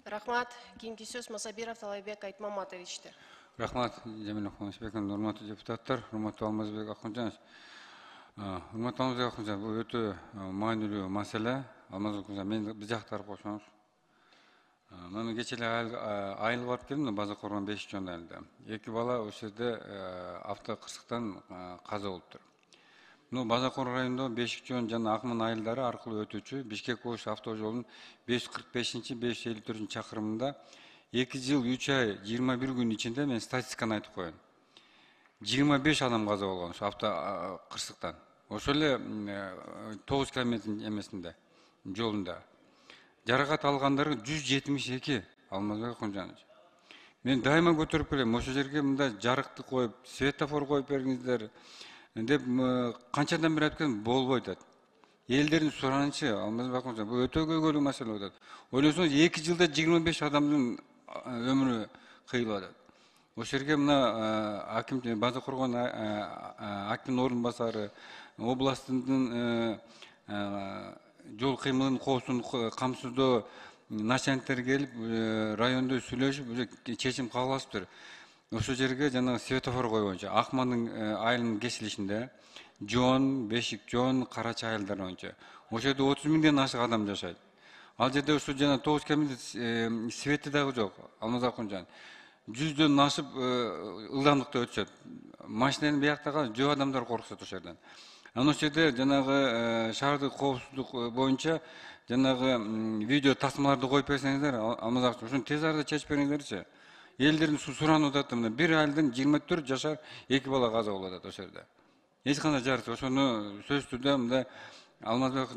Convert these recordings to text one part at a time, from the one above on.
Рахмат. Кийинки сөз Масабиров Талайбек Айтмаматовичтер. Рахмат, Жамил Ахмадбековна, урматтуу депутаттар, урматтуу Алмазбек Акматжанович. Урматтуу Алмазбек Акматжанович, бул өтө маанилүү маселе. Алмазбек Акматжанович, мен биз жактар кошсоңуз. Мен кечээ эле айыл барып келдим, база коргон 5 жон айылда. 2 бала ошол жерде авто кырсыктан каза болуптур. База коргон районунда 5 жон жана Акмын айылдары аркылуу өтүүчү Бишкек Ош автожолунун 545-554 чакырымында 2 жыл 3 ай 21 күн ичинде мен статистиканы айтып коеюн. 25 адам каза болгон ошо авто кырсыктан. Ошол эле 9 километр эмесинде жолунда. Жаракат алгандары 172. Алмазбек Акматжанович. Мен дайыма көтөрүп келем. Ошол жерге мындай жарыкты коюп, светофор коюп бериңиздер деп канчадан бери айтып келем, болбойт деп. Элдердин суранычы, Алмазбек Акматжанович, бул өтө көйгөйлүү маселе деп. Ойлосоңуз 2 жылда 25 адамдын өмүрү кыйылып атат. Ошол жерге мына аким база коргон акимдин орун басары, областтын жол кыймылын коосун камсыздоо начальниктер келип, райондо сүйлөшүп, чечим кабыл алышыптыр. Ошол жерге жана светофор койгончу Акмандын айылынын кесилишинде Жон, Бешик Жон, Карача айылдары боюнча. Ошол жерде 30 миңден ашык адам жашайт. Ал жерде ошо жана 9 километр свети дагы жок. Алмазбек Акматжанович. 100дөн ашып ылдамдыкта өтүшөт. Машинанын бияктагы жөө адамдар коркушат ошол жерден. Ошол жерде жанагы шаардык коопсуздук боюнча жанагы видео тасмаларды коюп берсеңиздер, Алмазбек Акматжанович, ошону тез арада чечип бериңиздерчи. Элдердин суранып атат, мына бир айылдан 24 жашар 2 бала каза болуп атат ошол жерде. Эч кандай жарык, ошону сөзсүздө мындай Алмазбек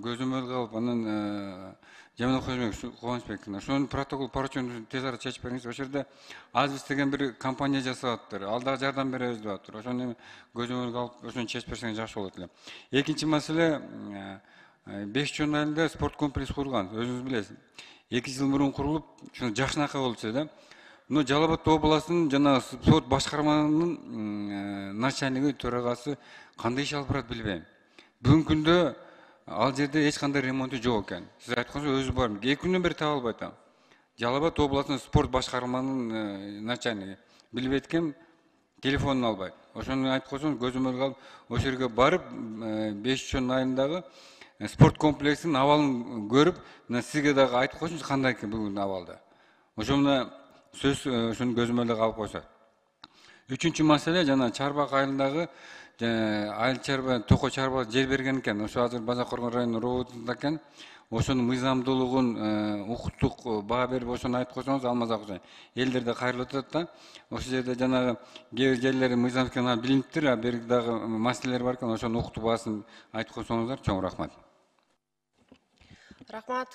көзөмөл кылып, анан Жамил Кубанычбек, ошонун протокол поручениесин тез арада чечип бериңиз. Ошол жерде Азбис деген бир компания жасап атыптыр. Ал дагы жардам беребиз деп атыптыр. Ошону көзөмөл кылып, ошону чечип берсеңиз жакшы болот эле. Экинчи маселе, 5 жон айылда спорт комплекс курулган. Өзүңүз билесиз. 2 жыл мурун курулуп, ушуну жакшынакай болчу да. Жалал Абад областынын жана спорт башкарманын начальниги, төрагасы кандай иш алып барат билбейм. Бүгүнкү күндө ал жерде эч кандай ремонту жок экен. Сиз айткансыз өзү бар. 2 күндөн бери таба албайт. Жалал Абад областынын спорт башкарманын начальниги билбейт экен, телефонун албайт. Ошону айтып койсоңуз көзөмөл калып, ошол жерге барып 5 жон айылындагы спорт комплексинин абалын көрүп, сизге дагы айтып койсоңуз кандай экен бүгүнкү абалда. Ошону сөз ошону көзөмөлдө калып койсо. Үчүнчү маселе жана Чарбак айылындагы айыл чарба, тoko чарба жер берген экен. Ошо азыр База Коргон районунун роботунда экен. Ошонун мыйзамдуулугун укуктук баа берип, ошону айтып койсоңуз, Алмазбек Акматжанович, элдерде кайрылып атат да. Ошол жерде жанагы кээ бир жерлери мыйзам экени билиниптир, а бери дагы маселелер бар экен. Ошону укуктуу баасын айтып койсоңуздар, чоң рахмат. Рахмат.